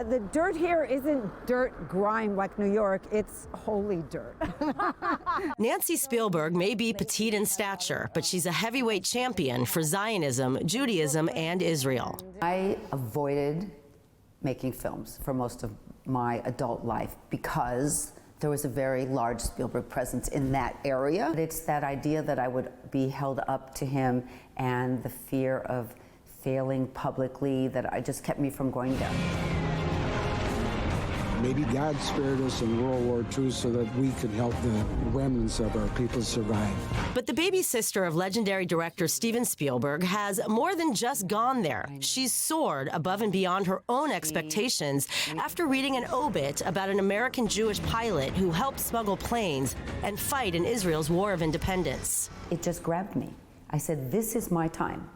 The dirt here isn't dirt grime like New York, it's holy dirt. Nancy Spielberg may be petite in stature, but she's a heavyweight champion for Zionism, Judaism, and Israel. I avoided making films for most of my adult life because there was a very large Spielberg presence in that area. It's that idea that I would be held up to him and the fear of failing publicly that I just kept me from going there. Maybe God spared us in World War II so that we could help the remnants of our people survive. But the baby sister of legendary director Steven Spielberg has more than just gone there. She's soared above and beyond her own expectations after reading an obit about an American Jewish pilot who helped smuggle planes and fight in Israel's War of Independence. It just grabbed me. I said, this is my time.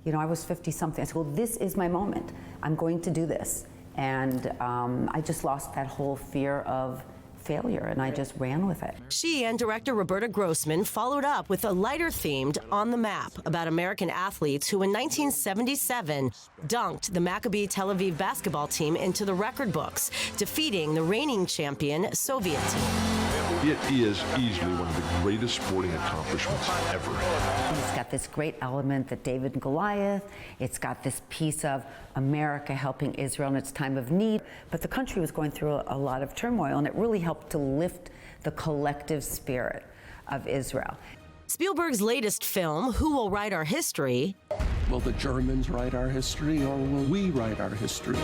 You know, I was 50-something. I said, well, this is my moment. I'm going to do this. And I just lost that whole fear of failure, and I just ran with it. She and director Roberta Grossman followed up with a lighter-themed On the Map about American athletes who in 1977 dunked the Maccabi Tel Aviv basketball team into the record books, defeating the reigning champion Soviet team. It is easily one of the greatest sporting accomplishments ever. It's got this great element that David and Goliath. It's got this piece of America helping Israel in its time of need. But the country was going through a lot of turmoil, and it really helped to lift the collective spirit of Israel. Spielberg's latest film, Who Will Write Our History? Will the Germans write our history, or will we write our history?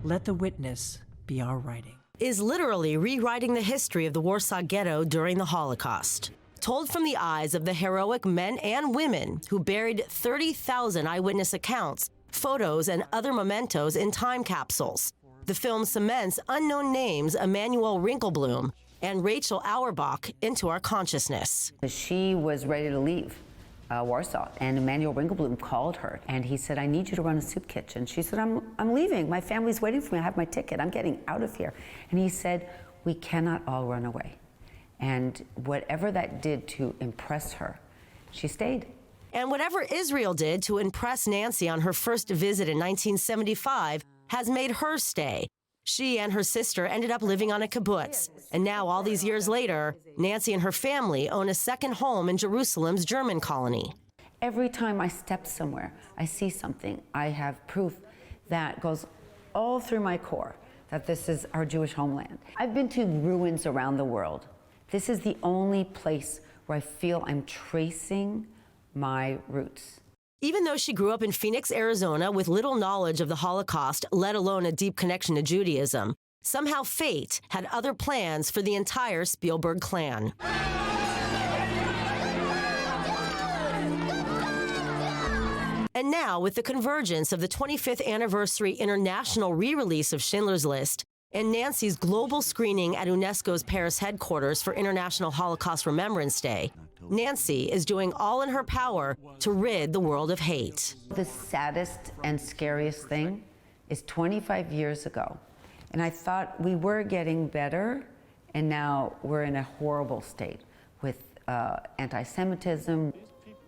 Let the witness be our writing. Is literally rewriting the history of the Warsaw Ghetto during the Holocaust. Told from the eyes of the heroic men and women who buried 30,000 eyewitness accounts, photos, and other mementos in time capsules. The film cements unknown names Emanuel Rinkelblum and Rachel Auerbach into our consciousness. She was ready to leave Warsaw, and Emanuel Rinkelblum called her, and he said, I need you to run a soup kitchen. She said, I'm leaving. My family's waiting for me. I have my ticket. I'm getting out of here. And he said, we cannot all run away. And whatever that did to impress her, she stayed. And whatever Israel did to impress Nancy on her first visit in 1975 has made her stay. She and her sister ended up living on a kibbutz. And now, all these years later, Nancy and her family own a second home in Jerusalem's German colony. Every time I step somewhere, I see something, I have proof that goes all through my core that this is our Jewish homeland. I've been to ruins around the world. This is the only place where I feel I'm tracing my roots. Even though she grew up in Phoenix, Arizona, with little knowledge of the Holocaust, let alone a deep connection to Judaism, somehow fate had other plans for the entire Spielberg clan. And now, with the convergence of the 25th anniversary international re-release of Schindler's List and Nancy's global screening at UNESCO's Paris headquarters for International Holocaust Remembrance Day, Nancy is doing all in her power to rid the world of hate. The saddest and scariest thing is 25 years ago, and I thought we were getting better, and now we're in a horrible state with anti-Semitism.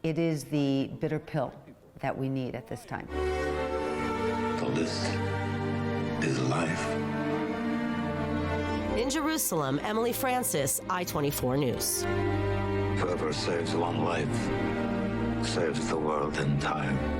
It is the bitter pill that we need at this time. So this is life. In Jerusalem, Emily Francis, I-24 News. Whoever saves one life saves the world entire.